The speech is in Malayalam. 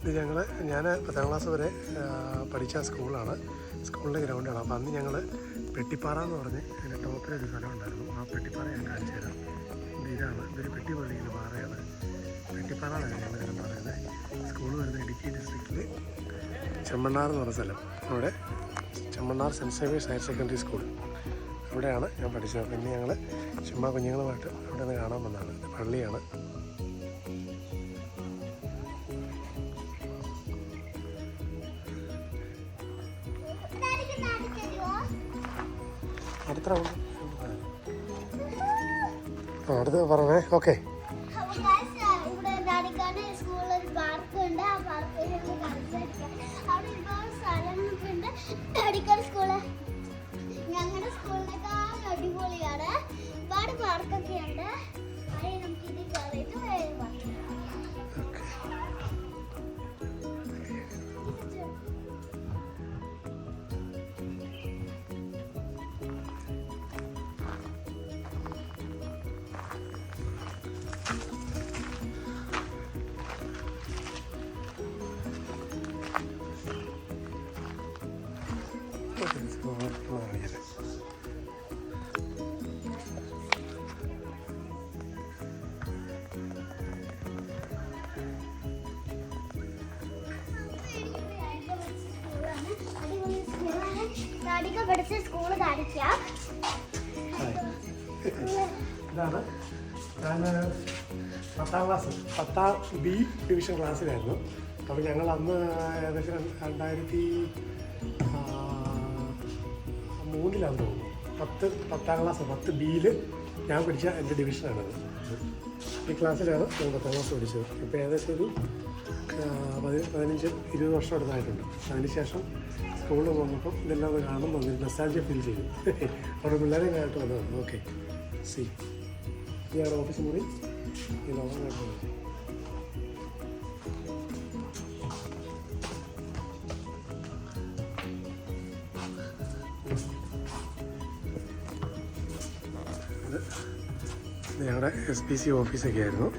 ഇത് ഞാൻ 10ാം ക്ലാസ് വരെ പഠിച്ച സ്കൂളിൻ്റെ ഗ്രൗണ്ടാണ്. അപ്പോൾ അന്ന് ഞങ്ങൾ പെട്ടിപ്പാറ എന്ന് പറഞ്ഞ് അതിൻ്റെ ടോപ്പിലൊരു സ്ഥലം ഉണ്ടായിരുന്നു. ആ പെട്ടിപ്പാറ ഞാൻ കാണിച്ചു തരാം. ഇതൊരു പെട്ടി പൊള്ളിക്കുന്ന പാറയാണ്. പെട്ടിപ്പാറ എന്നാണ് ഞങ്ങളിതിനെ പറയുന്നത്. സ്കൂൾ വരുന്നത് ഇടുക്കി ഡിസ്ട്രിക്റ്റിൽ ചെമ്മണ്ണാർ എന്ന് പറഞ്ഞ സ്ഥലം. അവിടെ Chemmannar saint Xavier's higher secondary school അവിടെയാണ് ഞാൻ പഠിച്ചത്. പിന്നെ ഞങ്ങൾ ചുമ്മാ കുഞ്ഞുങ്ങളുമായിട്ട് അവിടെ നിന്ന് കാണാൻ വന്നതാണ്. പള്ളിയാണ്. അടുത്ത് പറഞ്ഞേ. ഓക്കെ, ഞങ്ങളുടെ സ്കൂളിനേക്കാൾ അടിപൊളിയാണ്. ഒരുപാട് പാർക്കൊക്കെ ഉണ്ട്. അത് നമുക്ക് ഇത് കയറിയിട്ട് പഠിച്ച സ്കൂള് കാണിക്കാം. ഇതാണ് ഞാൻ 10ാം ക്ലാസ് 10ാം ബി ഡിവിഷൻ ക്ലാസ്സിലായിരുന്നു. അപ്പോൾ ഞങ്ങൾ അന്ന് ഏകദേശം 2003 തോന്നുന്നു. 10ാം ക്ലാസ് 10 ബിയിൽ ഞാൻ പഠിച്ച എൻ്റെ ഡിവിഷനാണത്. ഈ ക്ലാസ്സിലാണ് ഞാൻ 10ാം ക്ലാസ് പഠിച്ചത്. ഇപ്പോൾ ഏകദേശം ഒരു 15-20 വർഷം അടുത്തായിട്ടുണ്ട്. അതിനുശേഷം സ്കൂളിൽ വന്നപ്പോൾ ഇതെല്ലാം ഒന്ന് കാണുമ്പോൾ നൊസ്റ്റാൾജിയ ഫീൽ ചെയ്തു. അവിടെ പിള്ളേരെ കാണിട്ട് വന്നതാണ്. ഓക്കെ, സി ഇതാണ് ഓഫീസ് മുറി. ഈ ലോകം കാട്ടുന്നത് ഇത് ഞങ്ങളുടെ SPC ഓഫീസൊക്കെ ആയിരുന്നു.